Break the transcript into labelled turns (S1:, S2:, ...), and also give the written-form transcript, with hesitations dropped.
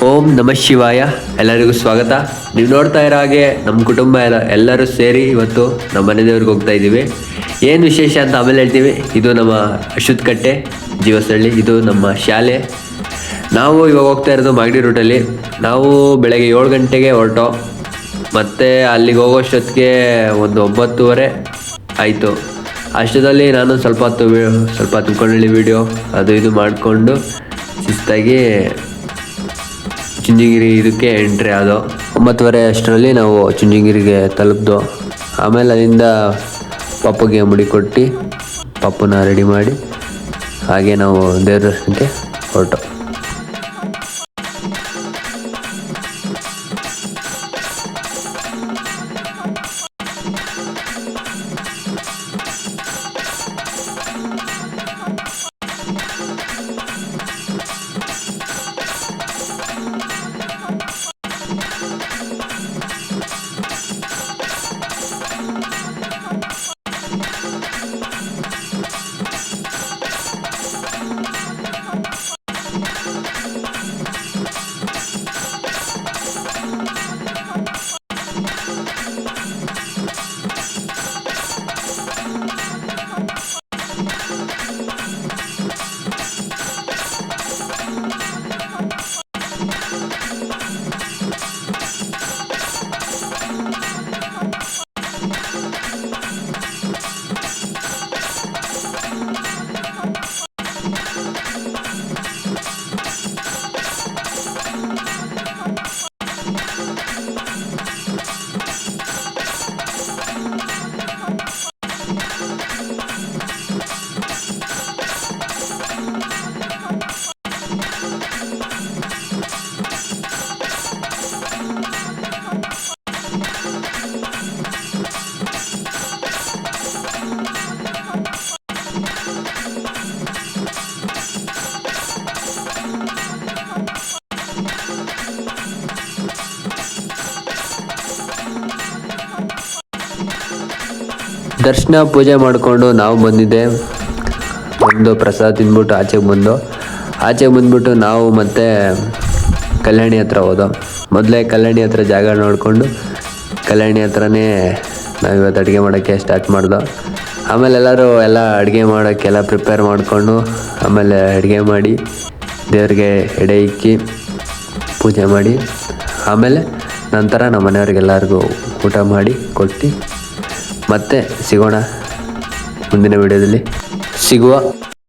S1: ಓಂ ನಮಃ ಶಿವಾಯ. ಎಲ್ಲರಿಗೂ ಸ್ವಾಗತ. ನೀವು ನೋಡ್ತಾ ಇರೋ ಹಾಗೆ ನಮ್ಮ ಕುಟುಂಬ ಎಲ್ಲರೂ ಸೇರಿ ಇವತ್ತು ನಮ್ಮ ಮನೆ ದೇವ್ರಿಗೆ ಹೋಗ್ತಾ ಇದ್ದೀವಿ. ಏನು ವಿಶೇಷ ಅಂತ ಆಮೇಲೆ ಹೇಳ್ತೀವಿ. ಇದು ನಮ್ಮ ಅಶ್ವತ್ಥ ಕಟ್ಟೆ ಜೀವಸಳ್ಳಿ, ಇದು ನಮ್ಮ ಶಾಲೆ. ನಾವು ಇವಾಗ ಹೋಗ್ತಾ ಇರೋದು ಮಾಗಡಿ ರೂಟಲ್ಲಿ. ನಾವು ಬೆಳಗ್ಗೆ 7 ಗಂಟೆಗೆ ಹೊರಟೋ, ಮತ್ತು ಅಲ್ಲಿಗೆ ಹೋಗೋಷ್ಟೊತ್ತಿಗೆ ಒಂದು 9:30 ಆಯಿತು. ಅಷ್ಟರಲ್ಲಿ ನಾನು ಸ್ವಲ್ಪ ತುಳ್ಕೊಂಡಳ್ಳಿ ವೀಡಿಯೋ ಅದು ಇದು ಮಾಡಿಕೊಂಡು ಶಿಸ್ತಾಗಿ ಚುಂಚನಗಿರಿ ಇದಕ್ಕೆ ಎಂಟ್ರಿ ಆದೋ. 9:30 ಅಷ್ಟರಲ್ಲಿ ನಾವು ಚುಂಚನಗಿರಿಗೆ ತಲುಪ್ದೋ. ಆಮೇಲೆ ಅಲ್ಲಿಂದ ಪಪ್ಪಗೆ ಮುಡಿ ಕೊಟ್ಟು ಪಪ್ಪನ ರೆಡಿ ಮಾಡಿ ಹಾಗೆ ನಾವು ದೇವ್ರ ದರ್ಶನಕ್ಕೆ ಹೊರಟು. ದರ್ಶನ ಪೂಜೆ ಮಾಡಿಕೊಂಡು ನಾವು ಬಂದಿದ್ದೆ. ಒಂದು ಪ್ರಸಾದ ತಿಂದ್ಬಿಟ್ಟು ಆಚೆಗೆ ಬಂದ್ಬಿಟ್ಟು ನಾವು ಮತ್ತೆ ಕಲ್ಯಾಣಿ ಹತ್ರ ಹೋದೋ. ಮೊದಲೇ ಕಲ್ಯಾಣಿ ಹತ್ರ ಜಾಗ ನೋಡಿಕೊಂಡು ಕಲ್ಯಾಣಿ ಹತ್ರನೇ ನಾವಿವತ್ತು ಅಡುಗೆ ಮಾಡೋಕ್ಕೆ ಸ್ಟಾರ್ಟ್ ಮಾಡ್ದೋ. ಆಮೇಲೆ ಎಲ್ಲ ಅಡುಗೆ ಮಾಡೋಕ್ಕೆಲ್ಲ ಪ್ರಿಪೇರ್ ಮಾಡಿಕೊಂಡು ಆಮೇಲೆ ಅಡುಗೆ ಮಾಡಿ ದೇವ್ರಿಗೆ ಎಡೆ ಇಕ್ಕಿ ಪೂಜೆ ಮಾಡಿ ಆಮೇಲೆ ನಂತರ ನಮ್ಮ ಮನೆಯವ್ರಿಗೆಲ್ಲರಿಗೂ ಊಟ ಮಾಡಿ ಕೊಟ್ಟು ಮತ್ತೆ ಸಿಗೋಣ ಮುಂದಿನ ವಿಡಿಯೋದಲ್ಲಿ ಸಿಗುವ.